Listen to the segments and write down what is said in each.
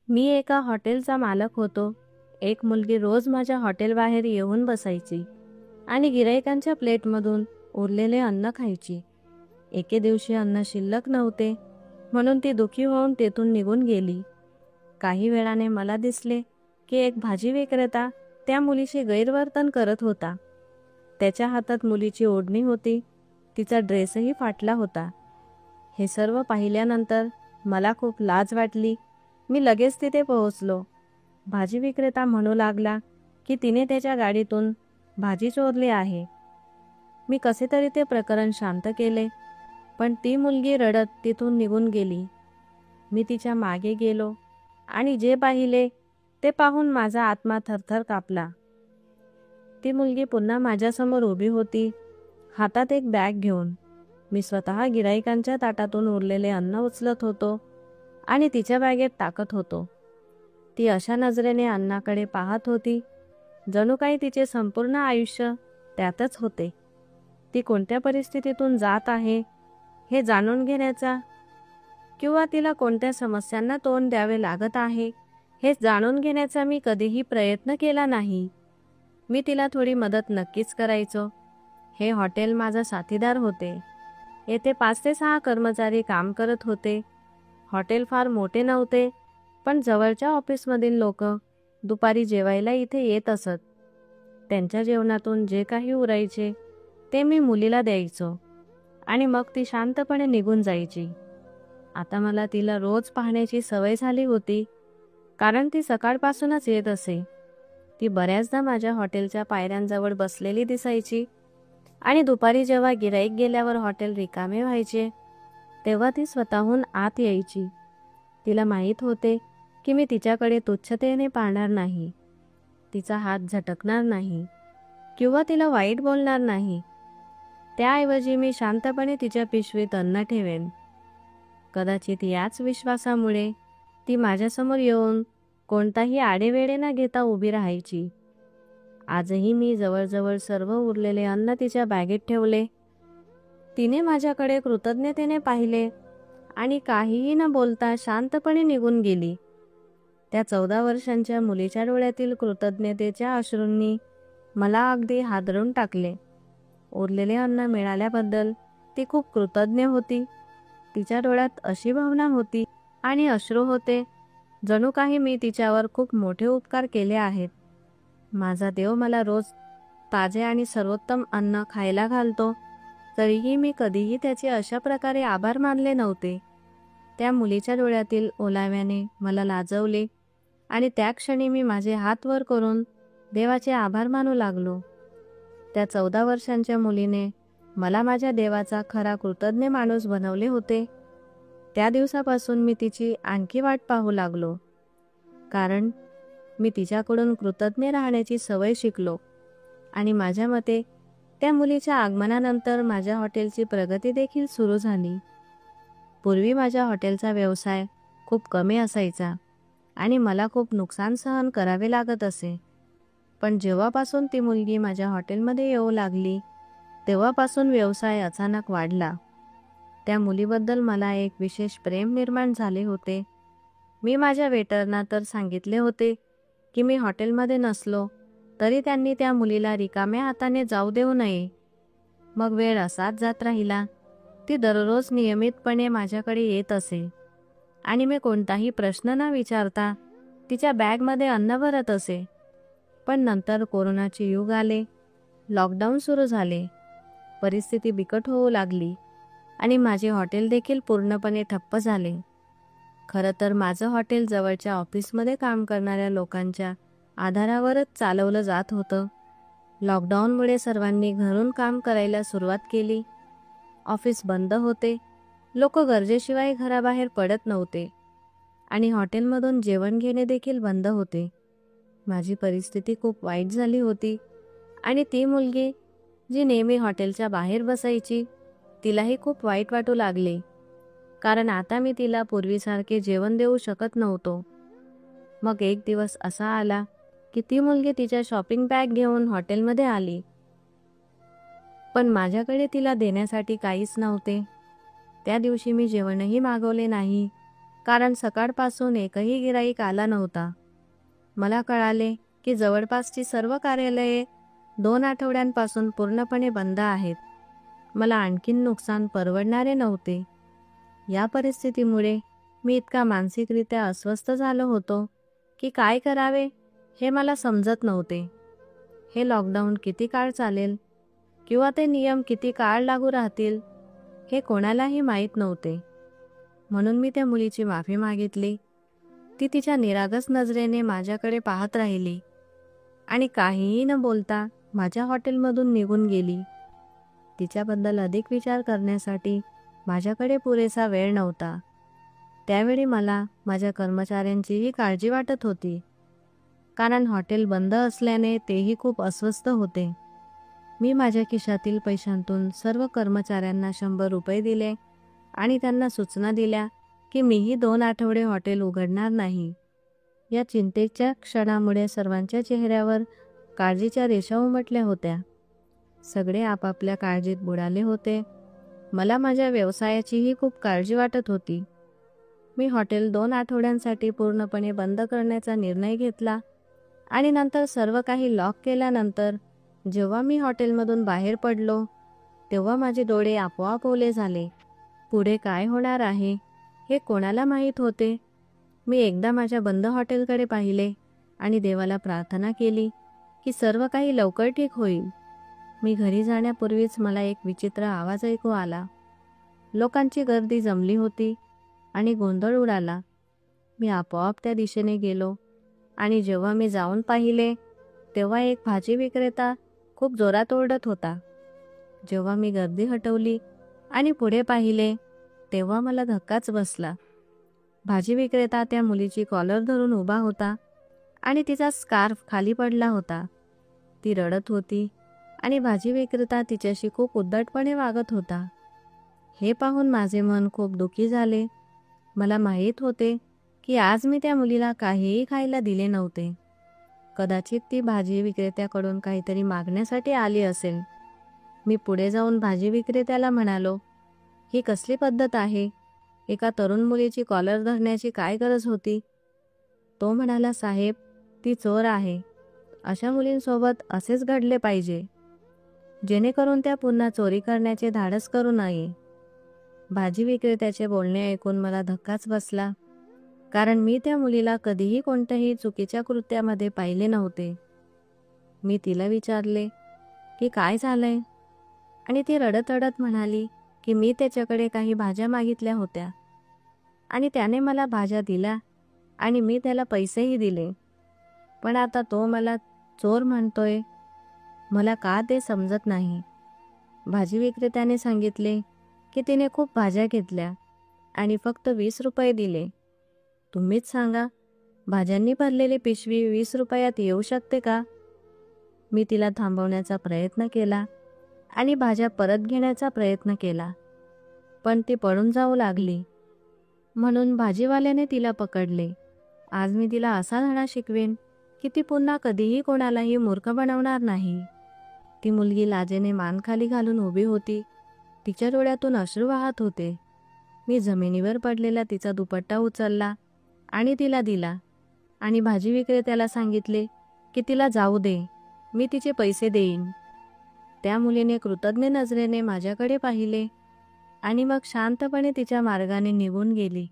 मी एका हॉटेलचा मालक होतो. एक मुलगी रोज माझ्या हॉटेलबाहेर येऊन बसायची आणि गिराईकांच्या प्लेटमधून उरलेले अन्न खायची. एके दिवशी अन्न शिल्लक नव्हते म्हणून ती दुःखी होऊन तेथून निघून गेली. काही वेळाने मला दिसले की एक भाजी विक्रेता त्या मुलीशी गैरवर्तन करत होता. त्याच्या हातात मुलीची ओढणी होती. तिचा ड्रेसही फाटला होता. हे सर्व पाहिल्यानंतर मला खूप लाज वाटली. मी लगेच तिथे पोहोचलो. भाजी विक्रेता म्हणू लागला की तिने त्याच्या गाडीतून भाजी चोरली आहे. मी कसे तरी ते प्रकरण शांत केले, पण ती मुलगी रडत तिथून निघून गेली. मी तिच्या मागे गेलो आणि जे पाहिले ते पाहून माझा आत्मा थरथर कापला. ती मुलगी पुन्हा माझ्यासमोर उभी होती, हातात एक बॅग घेऊन. मी स्वतः गिराईकांच्या ताटातून उरलेले अन्न उचलत होतो आणि तिच्या बॅगेत टाकत होतो. ती अशा नजरेने अन्नाकडे पाहत होती जणू काही तिचे संपूर्ण आयुष्य त्यातच होते. ती कोणत्या परिस्थितीतून जात आहे हे जाणून घेण्याचा किंवा तिला कोणत्या समस्यांना तोंड द्यावे लागत आहे हे जाणून घेण्याचा मी कधीही प्रयत्न केला नाही. मी तिला थोडी मदत नक्कीच करायचो. हे हॉटेल माझा साथीदार होते. येथे 5 ते 6 कर्मचारी काम करत होते. हॉटेल फार मोठे नव्हते, पण जवळच्या ऑफिसमधील लोक दुपारी जेवायला इथे येत असत. त्यांच्या जेवणातून जे काही उरायचे ते मी मुलीला द्यायचो आणि मग ती शांतपणे निघून जायची. आता मला तिला रोज पाहण्याची सवय झाली होती, कारण ती सकाळपासूनच येत असे. ती बऱ्याचदा माझ्या हॉटेलच्या पायऱ्यांजवळ बसलेली दिसायची आणि दुपारी जेव्हा गिराईक गेल्यावर हॉटेल रिकामे व्हायचे तेव्हा ती स्वतःहून आत यायची. तिला माहीत होते की मी तिच्याकडे तुच्छतेने पाहणार नाही, तिचा हात झटकणार नाही किंवा तिला वाईट बोलणार नाही. त्याऐवजी मी शांतपणे तिच्या पिशवीत अन्न ठेवेन. कदाचित याच विश्वासामुळे ती माझ्यासमोर येऊन कोणताही आडेवेडे न घेता उभी राहायची. आजही मी जवळजवळ सर्व उरलेले अन्न तिच्या बॅगेत ठेवले. तिने माझ्याकडे कृतज्ञतेने पाहिले आणि काहीही न बोलता शांतपणे निघून गेली. त्या 14 वर्षांच्या मुलीच्या डोळ्यातील कृतज्ञतेच्या अश्रूंनी मला अगदी हादरवून टाकले. उरलेले अन्न मिळाल्याबद्दल ती खूप कृतज्ञ होती. तिच्या डोळ्यात अशी भावना होती आणि अश्रू होते जणू काही मी तिच्यावर खूप मोठे उपकार केले आहेत. माझा देव मला रोज ताजे आणि सर्वोत्तम अन्न खायला घालतो, तरीही मी कधीही त्याचे अशा प्रकारे आभार मानले नव्हते. त्या मुलीच्या डोळ्यातील ओलाव्याने मला लाजवले आणि त्या क्षणी मी माझे हात वर करून देवाचे आभार मानू लागलो. त्या 14 वर्षांच्या मुलीने मला माझ्या देवाचा खरा कृतज्ञ माणूस बनवले होते. त्या दिवसापासून मी तिची आणखी वाट पाहू लागलो, कारण मी तिच्याकडून कृतज्ञ राहण्याची सवय शिकलो आणि माझ्या मते त्या मुलीच्या आगमनानंतर माझ्या हॉटेलची प्रगती देखील सुरू झाली. पूर्वी माझ्या हॉटेलचा व्यवसाय खूप कमी असायचा आणि मला खूप नुकसान सहन करावे लागत असे. पण जेव्हापासून ती मुलगी माझ्या हॉटेलमध्ये येऊ लागली तेव्हापासून व्यवसाय अचानक वाढला. त्या मुलीबद्दल मला एक विशेष प्रेम निर्माण झाले होते. मी माझ्या वेटरना तर सांगितले होते की मी हॉटेलमध्ये नसलो तरी त्यांनी त्या मुलीला रिकाम्या हाताने जाऊ देऊ नये. मग वेळ असाच जात राहिला. ती दररोज नियमितपणे माझ्याकडे येत असे आणि मी कोणताही प्रश्न न विचारता तिच्या बॅगमध्ये अन्न भरत असे. पण नंतर कोरोनाचे युग आले, लॉकडाऊन सुरू झाले, परिस्थिती बिकट होऊ लागली आणि माझे हॉटेल देखील पूर्णपणे ठप्प झाले. खरं तर माझं हॉटेल जवळच्या ऑफिसमध्ये काम करणाऱ्या लोकांच्या आधारावरच चालवलं जात होतं. लॉकडाऊनमुळे सर्वांनी घरून काम करायला सुरुवात केली. ऑफिस बंद होते, लोक गरजेशिवाय घराबाहेर पडत नव्हते आणि हॉटेलमधून जेवण घेणे देखील बंद होते. माझी परिस्थिती खूप वाईट झाली होती आणि ती मुलगी जी नेहमी हॉटेलच्या बाहेर बसायची तिलाही खूप वाईट वाटू लागले, कारण आता मी तिला पूर्वीसारखे जेवण देऊ शकत नव्हतो. मग एक दिवस असा आला की ती मुलगी तिच्या शॉपिंग बॅग घेऊन हॉटेलमध्ये आली, पण माझ्याकडे तिला देण्यासाठी काहीच नव्हते. त्या दिवशी मी जेवणही मागवले नाही कारण सकाळपासून एकही गिराईक आला नव्हता. मला कळाले की जवळपासची सर्व कार्यालये 2 आठवड्यांपासून पूर्णपणे बंद आहेत. मला आणखीन नुकसान परवडणारे नव्हते. या परिस्थितीमुळे मी इतका मानसिकरित्या अस्वस्थ झालो होतो की काय करावे हे मला समजत नव्हते. हे लॉकडाऊन किती काळ चालेल किंवा ते नियम किती काळ लागू राहतील हे कोणालाही माहीत नव्हते. म्हणून मी त्या मुलीची माफी मागितली. ती तिच्या निरागस नजरेने माझ्याकडे पाहत राहिली आणि काहीही न बोलता माझ्या हॉटेलमधून निघून गेली. तिच्याबद्दल अधिक विचार करण्यासाठी माझ्याकडे पुरेसा वेळ नव्हता. त्यावेळी मला माझ्या कर्मचाऱ्यांचीही काळजी वाटत होती, कारण हॉटेल बंद असल्याने तेही खूप अस्वस्थ होते. मी माझ्या खिशातील पैशांतून सर्व कर्मचाऱ्यांना 100 रुपये दिले आणि त्यांना सूचना दिल्या की मीही 2 आठवडे हॉटेल उघडणार नाही. या चिंतेच्या क्षणामुळे सर्वांच्या चेहऱ्यावर काळजीच्या रेषा उमटल्या होत्या. सगळे आपापल्या काळजीत बुडाले होते. मला माझ्या व्यवसायाचीही खूप काळजी वाटत होती. मी हॉटेल 2 आठवड्यांसाठी पूर्णपणे बंद करण्याचा निर्णय घेतला आणि नंतर सर्व काही लॉक केल्यानंतर जेव्हा मी हॉटेलमधून बाहेर पडलो तेव्हा माझे डोळे आपोआप ओले झाले. पुढे काय होणार आहे हे कोणाला माहीत होते. मी एकदा माझ्या बंद हॉटेलकडे पाहिले आणि देवाला प्रार्थना केली की सर्व काही लवकर ठीक होईल. मी घरी जाण्यापूर्वीच मला एक विचित्र आवाज ऐकू आला. लोकांची गर्दी जमली होती आणि गोंधळ उडाला. मी आपोआप त्या दिशेने गेलो आणि जेव्हा मी जाऊन पाहिले तेव्हा एक भाजी विक्रेता खूप जोरात ओरडत होता. जेव्हा मी गर्दी हटवली आणि पुढे पाहिले तेव्हा मला धक्काच बसला. भाजी विक्रेता त्या मुलीची कॉलर धरून उभा होता आणि तिचा स्कार्फ खाली पडला होता. ती रडत होती आणि भाजी विक्रेता तिच्याशी खूप उद्धटपणे वागत होता. हे पाहून माझे मन खूप दुःखी झाले. मला माहीत होते की आज मी त्या मुलीला काहीही खायला दिले नव्हते. कदाचित ती भाजी विक्रेत्याकडून काहीतरी मागण्यासाठी आली असेल. मी पुढे जाऊन भाजी विक्रेत्याला म्हणालो, ही कसली पद्धत आहे? एका तरुण मुलीची कॉलर धरण्याची काय गरज होती? तो म्हणाला, साहेब, ती चोर आहे. अशा मुलींसोबत असेच घडले पाहिजे, जेणेकरून त्या पुन्हा चोरी करण्याचे धाडस करू नये. भाजी विक्रेत्याचे बोलणे ऐकून मला धक्काच बसला, कारण मी त्या मुलीला कधीही कोणत्याही चुकीच्या कृत्यामध्ये पाहिले नव्हते. मी तिला विचारले की काय झालंय, आणि ती रडत रडत म्हणाली की मी त्याच्याकडे काही भाज्या मागितल्या होत्या आणि त्याने मला भाज्या दिल्या आणि मी त्याला पैसेही दिले, पण आता तो मला चोर म्हणतोय. मला का ते समजत नाही. भाजी विक्रेत्याने सांगितले की तिने खूप भाज्या घेतल्या आणि फक्त 20 रुपये दिले. तुम्हीच सांगा, भाज्यांनी भरलेली पिशवी 20 रुपयात येऊ शकते का? मी तिला थांबवण्याचा प्रयत्न केला आणि भाज्या परत घेण्याचा प्रयत्न केला, पण ती पळून जाऊ लागली. म्हणून भाजीवाल्याने तिला पकडले. आज मी तिला असा धडा शिकवेन की ती पुन्हा कधीही कोणालाही मूर्ख बनवणार नाही. ती मुलगी लाजेने मान खाली घालून उभी होती. तिच्या डोळ्यातून अश्रू वाहत होते. मी जमिनीवर पडलेला तिचा दुपट्टा उचलला आणि तिला दिला आणि भाजी विक्रेत्याला सांगितले की तिला जाऊ दे, मी तिचे पैसे देईन. त्या मुलीने कृतज्ञ नजरेने माझ्याकडे पाहिले आणि मग शांतपणे तिच्या मार्गाने निघून गेली.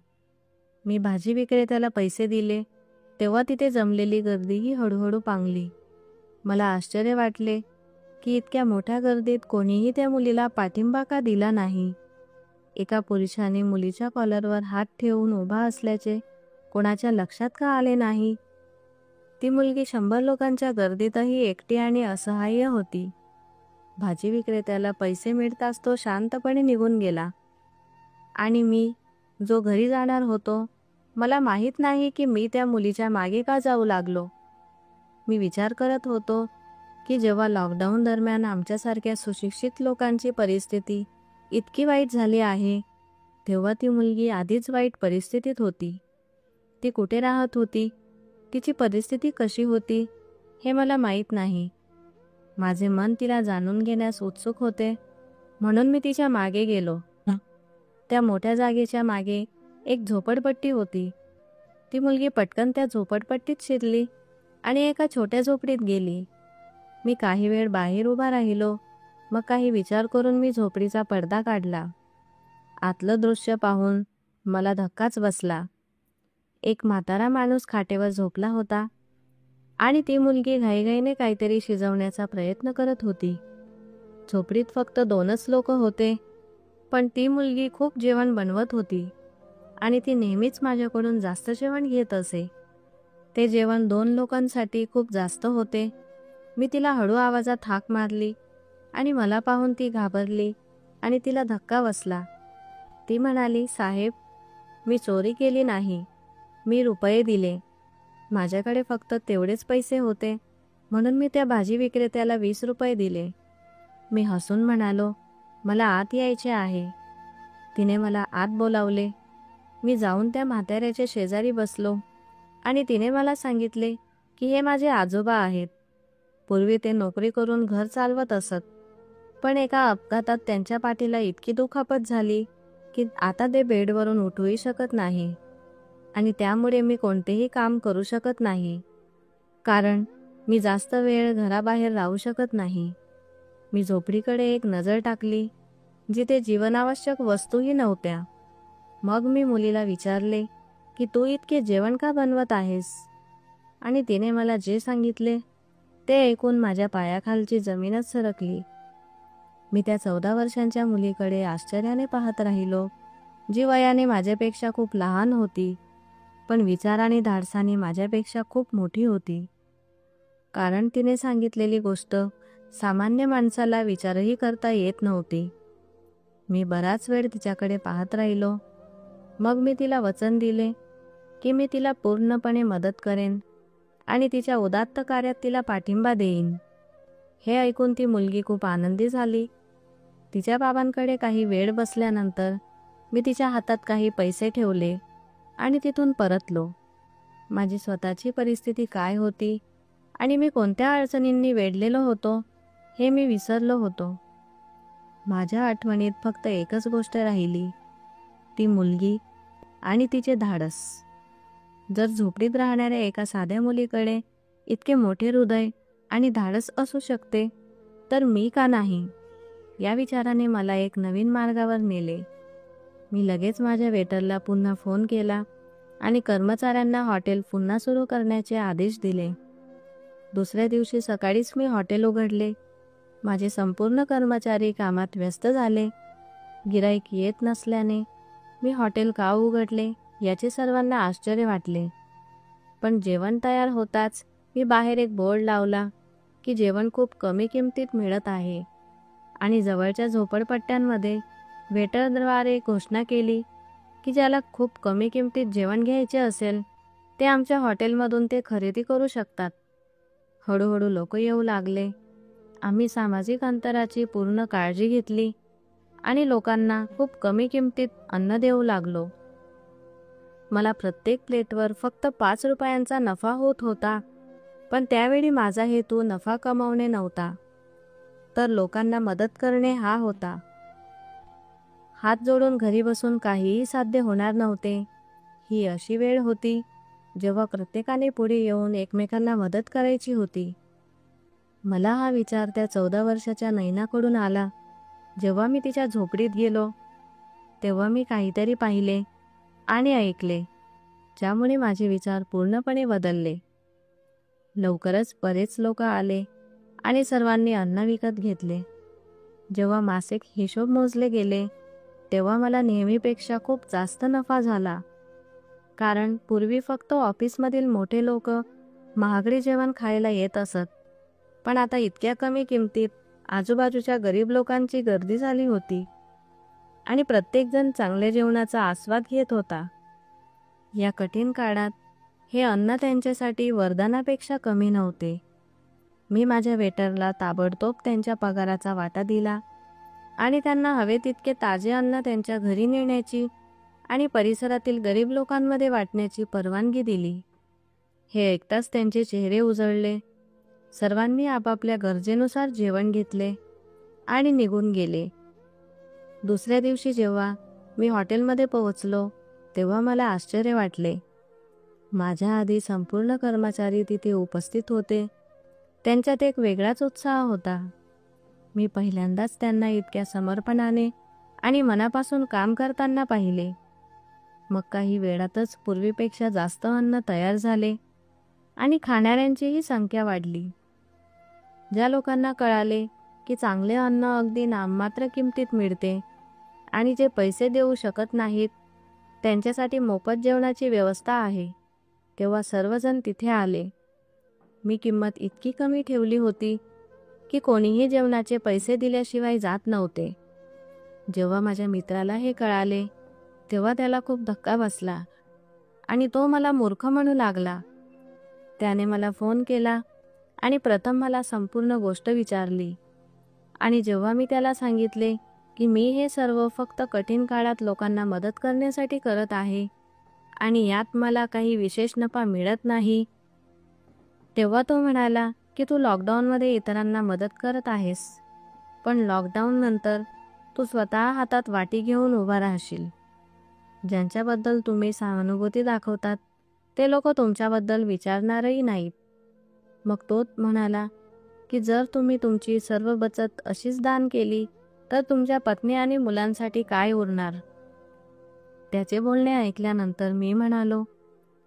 मी भाजी विक्रेत्याला पैसे दिले तेव्हा तिथे जमलेली गर्दीही हळूहळू पांगली. मला आश्चर्य वाटले की इतक्या मोठ्या गर्दीत कोणीही त्या मुलीला पाठिंबा का दिला नाही. एका पुरुषाने मुलीच्या कॉलरवर हात ठेवून उभा असल्याचे कोणाच्या लक्षात का आले नाही? ती मुलगी 100 लोकांच्या गर्दीतही एकटी आणि असहाय्य होती. भाजी विक्रेत्याला पैसे मिळताच तो शांतपणे निघून गेला आणि मी, जो घरी जाणार होतो, मला माहीत नाही की मी त्या मुलीच्या मागे का जाऊ लागलो. मी विचार करत होतो की जेव्हा लॉकडाऊन दरम्यान आमच्यासारख्या सुशिक्षित लोकांची परिस्थिती इतकी वाईट झाली आहे, तेव्हा ती मुलगी आधीच वाईट परिस्थितीत होती. ती कुठे राहत होती, तिची परिस्थिती कशी होती, हे मला माहीत नाही. माझे मन तिला जाणून घेण्यास उत्सुक होते, म्हणून मी तिच्या मागे गेलो. त्या मोठ्या जागेच्या मागे एक झोपडपट्टी होती. ती मुलगी पटकन त्या झोपडपट्टीत शिरली आणि एका छोट्या झोपडीत गेली. मी काही वेळ बाहेर उभा राहिलो. मग काही विचार करून मी झोपडीचा पडदा काढला. आतलं दृश्य पाहून मला धक्काच बसला. एक म्हातारा माणूस खाटेवर झोपला होता आणि ती मुलगी घाईघाईने काहीतरी शिजवण्याचा प्रयत्न करत होती. झोपडीत फक्त 2च लोक होते, पण ती मुलगी खूप जेवण बनवत होती आणि ती नेहमीच माझ्याकडून जास्त जेवण घेत असे. ते जेवण 2 लोकांसाठी खूप जास्त होते. मी तिला हळू आवाजात हाक मारली आणि मला पाहून ती घाबरली आणि तिला धक्का बसला. ती म्हणाली, "साहेब, मी चोरी केली नाही. मी रुपये दिले. माझ्याकडे फक्त तेवढेच पैसे होते, म्हणून मी त्या भाजी विक्रेत्याला 20 रुपये दिले." मी हसून म्हणालो, "मला आत यायचे आहे." तिने मला आत बोलावले. मी जाऊन त्या म्हाताऱ्याच्या शेजारी बसलो आणि तिने मला सांगितले की हे माझे आजोबा आहेत. पूर्वी ते नोकरी करून घर चालवत असत, पण एका अपघातात त्यांच्या पाठीला इतकी दुखापत झाली की आता ते बेडवरून उठूही शकत नाही आणि त्यामुळे मी कोणतेही काम करू शकत नाही, कारण मी जास्त वेळ घराबाहेर राहू शकत नाही. मी झोपडीकडे एक नजर टाकली, जिथे जीवनावश्यक वस्तूही नव्हत्या. मग मी मुलीला विचारले की तू इतके जेवण का बनवत आहेस? आणि तिने मला जे सांगितले ते ऐकून माझ्या पायाखालची जमीनच सरकली. मी त्या 14 वर्षांच्या मुलीकडे आश्चर्याने पाहत राहिलो, जी वयाने माझ्यापेक्षा खूप लहान होती, पण विचाराने धाडसाने माझ्यापेक्षा खूप मोठी होती. कारण तिने सांगितलेली गोष्ट सामान्य माणसाला विचारही करता येत नव्हती. मी बराच वेळ तिच्याकडे पाहत राहिलो. मग मी तिला वचन दिले की मी तिला पूर्णपणे मदत करेन आणि तिच्या उदात्त कार्यात तिला पाठिंबा देईन. हे ऐकून ती मुलगी खूप आनंदी झाली. तिच्या बाबांकडे काही वेळ बसल्यानंतर मी तिच्या हातात काही पैसे ठेवले आणि तिथून परतलो. माझी स्वतःची परिस्थिती काय होती आणि मी कोणत्या अडचणींनी वेढलेलो होतो हे मी विसरलो होतो. माझ्या आठवणीत फक्त एकच गोष्ट राहिली, ती मुलगी आणि तिचे धाडस. जर झोपडीत राहणाऱ्या एका साध्या मुलीकडे इतके मोठे हृदय आणि धाडस असू शकते, तर मी का नाही? या विचाराने मला एक नवीन मार्गावर नेले. मी लगेच माझ्या वेटरला पुन्हा फोन केला आणि कर्मचाऱ्यांना हॉटेल पुन्हा सुरू करण्याचे आदेश दिले. दुसऱ्या दिवशी सकाळीच मी हॉटेल उघडले. माझे संपूर्ण कर्मचारी कामात व्यस्त झाले. गिराईक येत नसल्याने मी हॉटेल का उघडले याचे सर्वांना आश्चर्य वाटले. पण जेवण तयार होताच मी बाहेर एक बोर्ड लावला की जेवण खूप कमी किमतीत मिळत आहे आणि जवळच्या झोपडपट्ट्यांमध्ये वेटरद्वारे घोषणा केली की ज्याला खूप कमी किमतीत जेवण घ्यायचे असेल ते आमच्या हॉटेलमधून ते खरेदी करू शकतात. हळूहळू लोक येऊ लागले. आम्ही सामाजिक अंतराची पूर्ण काळजी घेतली आणि लोकांना खूप कमी किमतीत अन्न देऊ लागलो. मला प्रत्येक प्लेटवर फक्त 5 रुपयांचा नफा होत होता, पण त्यावेळी माझा हेतू नफा कमावणे नव्हता, तर लोकांना मदत करणे हा होता. हात जोडून घरी बसून काहीही साध्य होणार नव्हते. ही अशी वेळ होती जेव्हा प्रत्येकाने पुढे येऊन एकमेकांना मदत करायची होती. मला हा विचार त्या 14 वर्षाच्या नैनाकडून आला. जेव्हा मी तिच्या झोपडीत गेलो तेव्हा मी काहीतरी पाहिले आणि ऐकले, ज्यामुळे माझे विचार पूर्णपणे बदलले. लवकरच बरेच लोक आले आणि सर्वांनी अन्न विकत घेतले. जेव्हा मासिक हिशोब मोजले गेले तेव्हा मला नेहमीपेक्षा खूप जास्त नफा झाला. कारण पूर्वी फक्त ऑफिसमधील मोठे लोक महागडे जेवण खायला येत असत, पण आता इतक्या कमी किमतीत आजूबाजूच्या गरीब लोकांची गर्दी झाली होती आणि प्रत्येकजण चांगल्या जेवणाचा आस्वाद घेत होता. या कठीण काळात हे अन्न त्यांच्यासाठी वरदानापेक्षा कमी नव्हते. मी माझ्या वेटरला ताबडतोब त्यांच्या पगाराचा वाटा दिला आणि त्यांना हवे तितके ताजे अन्न त्यांच्या घरी नेण्याची आणि परिसरातील गरीब लोकांमध्ये वाटण्याची परवानगी दिली. हे ऐकताच त्यांचे चेहरे उजळले. सर्वांनी आपापल्या गरजेनुसार जेवण घेतले आणि निघून गेले. दुसऱ्या दिवशी जेव्हा मी हॉटेलमध्ये पोहोचलो तेव्हा मला आश्चर्य वाटले. माझ्या आधी संपूर्ण कर्मचारी तिथे उपस्थित होते. त्यांच्यात एक वेगळाच उत्साह होता. मी पहिल्यांदाच त्यांना इतक्या समर्पणाने आणि मनापासून काम करताना पाहिले. मग काही वेळातच पूर्वीपेक्षा जास्त अन्न तयार झाले आणि खाणाऱ्यांचीही संख्या वाढली. ज्या लोकांना कळाले की चांगले अन्न अगदी नाममात्र किमतीत मिळते आणि जे पैसे देऊ शकत नाहीत त्यांच्यासाठी मोफत जेवणाची व्यवस्था आहे, तेव्हा सर्वजण तिथे आले. मी किंमत इतकी कमी ठेवली होती की कोणीही जेवणाचे पैसे दिल्याशिवाय जात नव्हते. जेव्हा माझ्या मित्राला हे कळाले तेव्हा त्याला खूप धक्का बसला आणि तो मला मूर्ख म्हणू लागला. त्याने मला फोन केला आणि प्रथम मला संपूर्ण गोष्ट विचारली. आणि जेव्हा मी त्याला सांगितले की मी हे सर्व फक्त कठीण काळात लोकांना मदत करण्यासाठी करत आहे आणि यात मला काही विशेष नफा मिळत नाही, तेव्हा तो म्हणाला की तू लॉकडाऊनमध्ये इतरांना मदत करत आहेस, पण लॉकडाऊननंतर तू स्वतः हातात वाटी घेऊन उभा राहशील. ज्यांच्याबद्दल तुम्ही सहानुभूती दाखवतात ते लोक तुमच्याबद्दल विचारणारही नाहीत. मग तो म्हणाला की जर तुम्ही तुमची सर्व बचत अशीच दान केली तर तुमच्या पत्नी आणि मुलांसाठी काय उरणार? त्याचे बोलणे ऐकल्यानंतर मी म्हणालो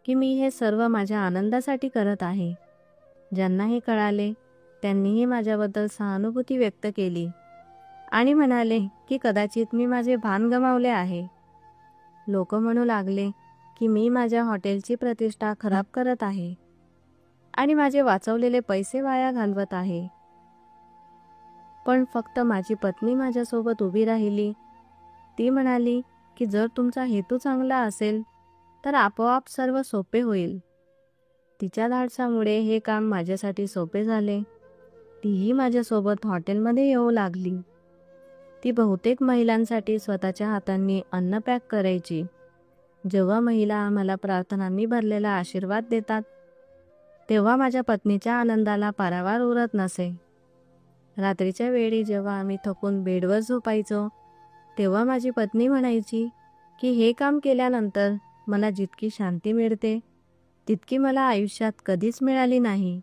की मी हे सर्व माझ्या आनंदासाठी करत आहे. ज्यांना हे कळाले त्यांनीही माझ्याबद्दल सहानुभूती व्यक्त केली आणि म्हणाले की कदाचित मी माझे भान गमावले आहे. लोक म्हणू लागले की मी माझ्या हॉटेलची प्रतिष्ठा खराब करत आहे आणि माझे वाचवलेले पैसे वाया घालवत आहे. पण फक्त माझी पत्नी माझ्यासोबत उभी राहिली. ती म्हणाली की जर तुमचा हेतू चांगला असेल तर आपोआप सर्व सोपे होईल. तिच्या धाडसामुळे हे काम माझ्यासाठी सोपे झाले. तीही माझ्यासोबत हॉटेलमध्ये येऊ लागली. ती बहुतेक महिलांसाठी स्वतःच्या हातांनी अन्न पॅक करायची. जेव्हा महिला आम्हाला प्रार्थनांनी भरलेला आशीर्वाद देतात तेव्हा माझ्या पत्नीच्या आनंदाला पारावार उरत नसे. रात्रीच्या वेळी जेव्हा आम्ही थकून बेडवर झोपायचो तेव्हा माझी पत्नी म्हणायची की हे काम केल्यानंतर मला जितकी शांती मिळते तितकी मला आयुष्यात कधीच मिळाली नाही.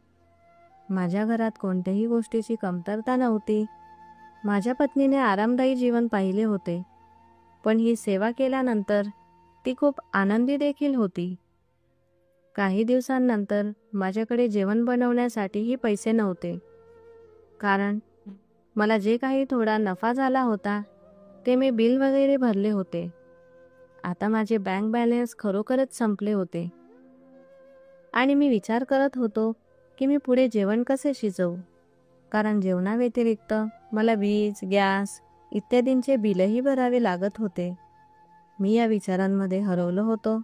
माझ्या घरात कोणत्याही गोष्टीची कमतरता नव्हती. माझ्या पत्नीने आरामदायी जीवन पाहिले होते, पण ही सेवा केल्यानंतर ती खूप आनंदी देखील होती. काही दिवसांनंतर माझ्याकडे जेवण बनवण्यासाठीही पैसे नव्हते, कारण मला जे काही थोडा नफा झाला होता ते मी बिल वगैरे भरले होते. आता माझे बँक बॅलन्स खरोखरच संपले होते आणि मी विचार करत होतो की मी पुढे जेवण कसे शिजवू, कारण जेवणाव्यतिरिक्त मला वीज, गॅस इत्यादींचे बिलही भरावे लागत होते. मी या विचारांमध्ये हरवलो होतो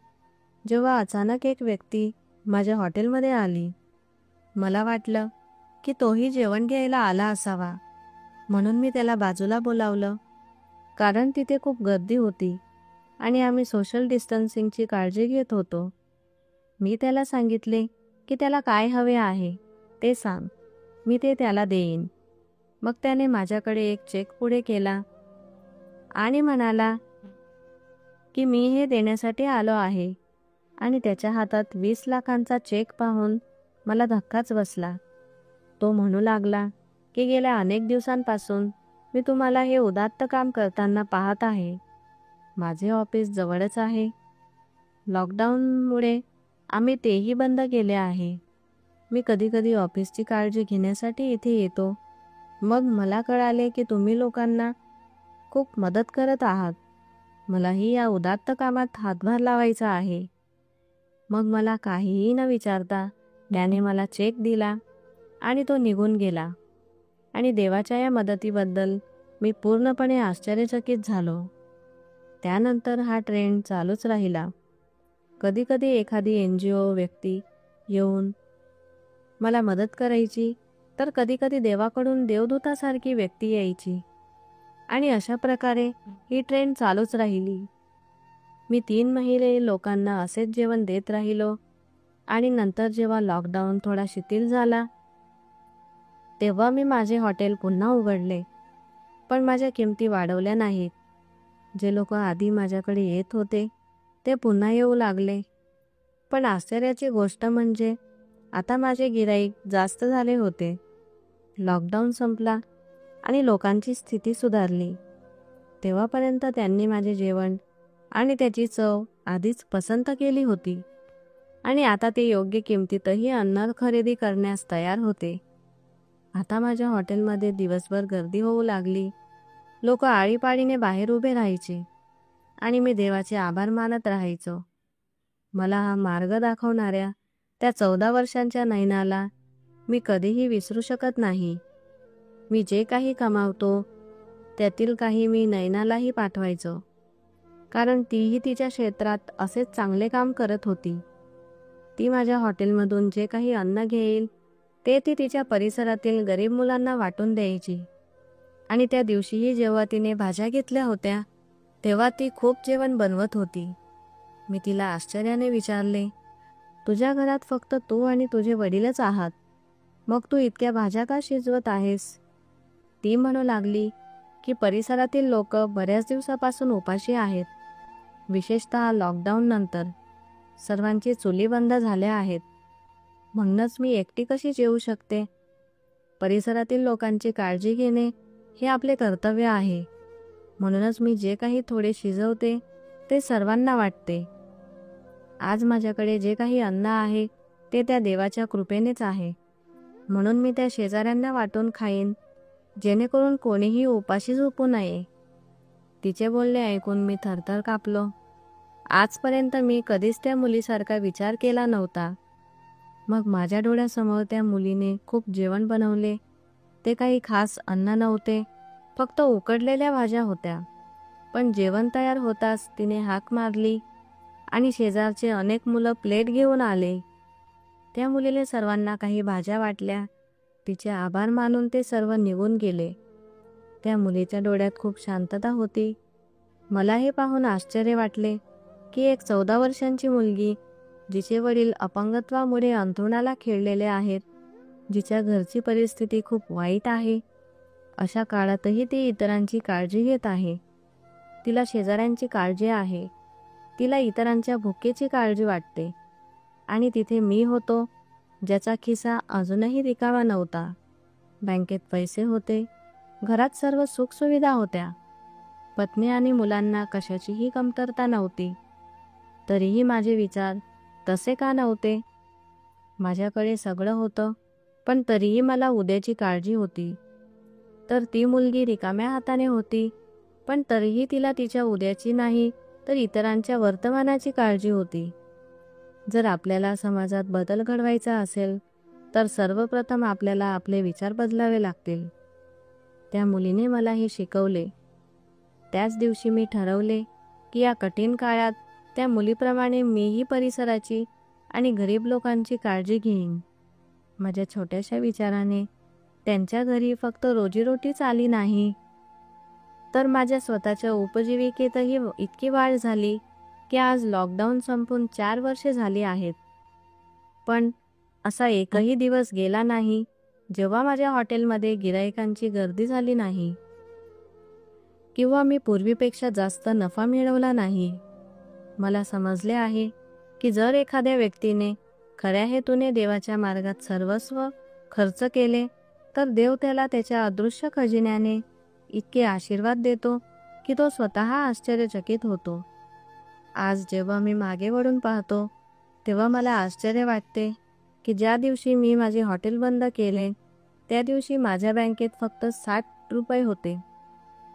जेव्हा अचानक एक व्यक्ती माझ्या हॉटेलमध्ये आली. मला वाटलं की तोही जेवण घ्यायला आला असावा, म्हणून मी त्याला बाजूला बोलावलं, कारण तिथे खूप गर्दी होती आणि आम्ही सोशल डिस्टन्सिंगची काळजी घेत होतो. मी त्याला सांगितले की त्याला काय हवे आहे ते सांग, मी ते त्याला देईन. मग त्याने माझ्याकडे एक चेक पुढे केला आणि म्हणाला की मी हे देण्यासाठी आलो आहे, आणि त्याच्या हातात 20 लाखांचा चेक पाहून मला धक्काच बसला. तो म्हणू लागला की गेल्या अनेक दिवसांपासून मी तुम्हाला हे उदात्त काम करताना पाहत आहे. माझे ऑफिस जवळच आहे. लॉकडाऊनमुळे आम्ही तेही बंद केले आहे. मी कधीकधी ऑफिसची काळजी घेण्यासाठी इथे येतो. मग मला कळाले की तुम्ही लोकांना खूप मदत करत आहात. मलाही या उदात्त कामात हातभार लावायचा आहे. मग मला काहीही न विचारता त्याने मला चेक दिला आणि तो निघून गेला. आणि देवाच्या या मदतीबद्दल मी पूर्णपणे आश्चर्यचकित झालो. त्यानंतर हा ट्रेंड चालूच राहिला. कधीकधी एखादी NGO व्यक्ती येऊन मला मदत करायची, तर कधीकधी देवाकडून देवदूतासारखी व्यक्ती यायची, आणि अशा प्रकारे ही ट्रेंड चालूच राहिली. मी 3 महिने लोकांना असेच जेवण देत राहिलो, आणि नंतर जेव्हा लॉकडाऊन थोडा शिथिल झाला तेव्हा मी माझे हॉटेल पुन्हा उघडले, पण माझ्या किमती वाढवल्या नाहीत. जे लोक आधी माझ्याकडे येत होते ते पुन्हा येऊ लागले. पण आश्चर्याची गोष्ट म्हणजे आता माझे गिऱ्हाईक जास्त झाले होते. लॉकडाऊन संपला आणि लोकांची स्थिती सुधारली. तेव्हापर्यंत त्यांनी माझे जेवण आणि त्याची चव आधीच पसंत केली होती आणि आता ते योग्य किमतीतही अन्न खरेदी करण्यास तयार होते. आता माझ्या हॉटेलमध्ये दिवसभर गर्दी होऊ लागली. लोक आळीपाळीने बाहेर उभे राहायचे आणि मी देवाचे आभार मानत राहायचो. मला हा मार्ग दाखवणाऱ्या त्या 14 वर्षांच्या नैनाला मी कधीही विसरू शकत नाही. मी जे काही कमावतो त्यातील काही मी नैनालाही पाठवायचो, कारण तीही तिच्या क्षेत्रात असेच चांगले काम करत होती. ती माझ्या हॉटेलमधून जे काही अन्न घेईल ते ती तिच्या परिसरातील गरीब मुलांना वाटून द्यायची. आणि त्या दिवशीही जेव्हा तिने भाज्या घेतल्या होत्या तेव्हा ती खूप जेवण बनवत होती. मी तिला आश्चर्याने विचारले, तुझ्या घरात फक्त तू आणि तुझे वडीलच आहात, मग तू इतक्या भाज्या का शिजवत आहेस? ती म्हणू लागली की परिसरातील लोक बऱ्याच दिवसापासून उपाशी आहेत. विशेषतः लॉकडाऊन नंतर सर्वांची चुली बंद झाल्या आहेत. म्हणूनच मी एकटी कशी जेवू शकते? परिसरातील लोकांची काळजी घेणे हे आपले कर्तव्य आहे. म्हणूनच मी जे काही थोडे शिजवते ते सर्वांना वाटते. आज माझ्याकडे जे काही अन्न आहे ते त्या देवाच्या कृपेनेच आहे. म्हणून मी त्या शेजाऱ्यांना वाटून खाईन, जेणेकरून कोणीही उपाशी झोपू नये. तिचे बोलणे ऐकून मी थरथर कापलो. आजपर्यंत मी कधीच त्या मुलीसारखा विचार केला नव्हता. मग माझ्या डोळ्यासमोर त्या मुलीने खूप जेवण बनवले. ते काही खास अन्न नव्हते, फक्त उकडलेल्या भाज्या होत्या. पण जेवण तयार होताच तिने हाक मारली आणि शेजारचे अनेक मुलं प्लेट घेऊन आले. त्या मुलीने सर्वांना काही भाज्या वाटल्या. तिचे आभार मानून ते सर्व निघून गेले. त्या मुलीच्या डोळ्यात खूप शांतता होती. मला हे पाहून आश्चर्य वाटले की एक 14 वर्षांची मुलगी, जिचे वडील अपंगत्वामुळे अंथरुणाला खिळलेले आहेत, जिच्या घरची परिस्थिती खूप वाईट आहे, अशा काळातही ती इतरांची काळजी घेत आहे. तिला शेजाऱ्यांची काळजी आहे. तिला इतरांच्या भुकेची काळजी वाटते. आणि तिथे मी होतो, ज्याचा खिसा अजूनही रिकामा नव्हता. बँकेत पैसे होते, घरात सर्व सुखसुविधा होत्या. पत्नी आणि मुलांना कशाचीही कमतरता नव्हती. तरीही माझे विचार तसे का नव्हते? माझ्याकडे सगळं होतं, पण तरीही मला उद्याची काळजी होती. तर ती मुलगी रिकाम्या हाताने होती, पण तरीही तिला तिच्या उद्याची नाही तर इतरांच्या वर्तमानाची काळजी होती. जर आपल्याला समाजात बदल घडवायचा असेल तर सर्वप्रथम आपल्याला आपले विचार बदलावे लागतील. त्या मुलीने मला हे शिकवले. त्याच दिवशी मी ठरवले की या कठीण काळात त्या मुलीप्रमाणे मीही परिसराची आणि गरीब लोकांची काळजी घेईन. माझ्या छोट्याशा विचाराने त्यांच्या घरी फक्त रोजीरोटीच आली नाही, तर माझ्या स्वतःच्या उपजीविकेतही इतकी वाढ झाली की आज लॉकडाऊन संपून 4 वर्षे झाली आहेत. पण असा एकही दिवस गेला नाही जेव्हा माझ्या हॉटेलमध्ये गिराईकांची गर्दी झाली नाही किंवा मी पूर्वीपेक्षा जास्त नफा मिळवला नाही. मला समजले आहे की जर एखाद्या व्यक्तीने खऱ्या हेतूने देवाच्या मार्गात सर्वस्व खर्च केले तर देव त्याला त्याच्या अदृश्य खजिन्याने इतके आशीर्वाद देतो की तो स्वतः आश्चर्यचकित होतो. आज जेव्हा मी मागे वळून पाहतो तेव्हा मला आश्चर्य वाटते की ज्या दिवशी मी माझे हॉटेल बंद केले त्या दिवशी माझ्या बँकेत फक्त 60 रुपये होते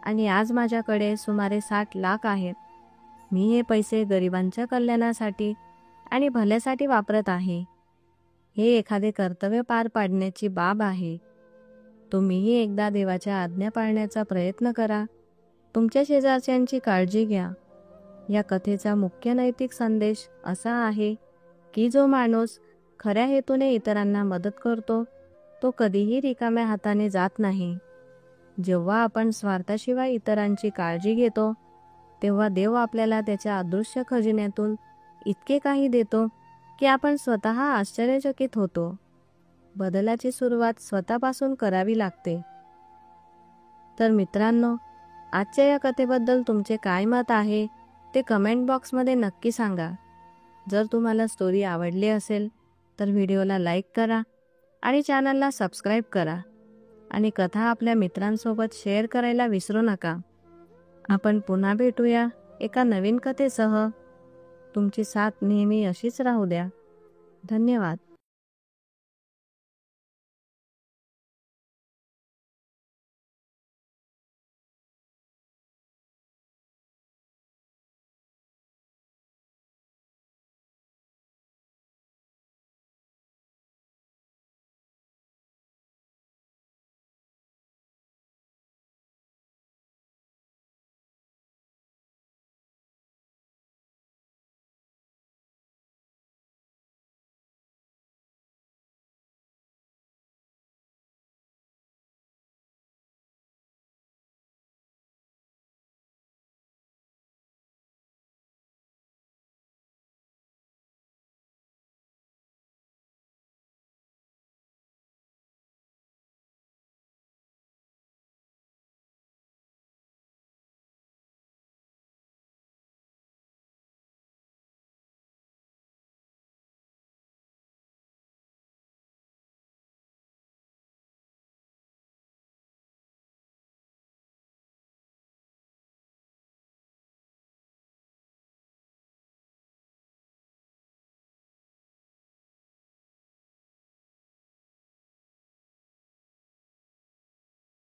आणि आज माझ्याकडे सुमारे 60 लाख आहेत. मी हे पैसे गरिबांच्या कल्याणासाठी आणि भल्यासाठी वापरत आहे. हे एखादे कर्तव्य पार पाडण्याची बाब आहे. तुम्हीही एकदा देवाच्या आज्ञा पाळण्याचा प्रयत्न करा. तुमच्या शेजारच्यांची काळजी घ्या. या कथेचा मुख्य नैतिक संदेश असा आहे की जो माणूस खऱ्या हेतूने इतरांना मदत करतो तो कधीही रिकाम्या हाताने जात नाही. जेव्हा आपण स्वार्थाशिवाय इतरांची काळजी घेतो तेव्हा देव आपल्याला त्याच्या अदृश्य खजिन्यातून इतके काही देतो की आपण स्वतः आश्चर्यचकित होतो. बदलाची सुरुवात स्वतःपासून करावी लागते. तर मित्रांनो, आजच्या या कथेबद्दल तुमचे काय मत आहे ते कमेंट बॉक्समध्ये नक्की सांगा. जर तुम्हाला स्टोरी आवडली असेल तर व्हिडिओला लाईक करा आणि चॅनलला सबस्क्राईब करा आणि कथा आपल्या मित्रांसोबत शेअर करायला विसरू नका. आपण पुन्हा भेटूया एका नवीन कथेसह. तुमची साथ नेहमी अशीच राहू द्या. धन्यवाद.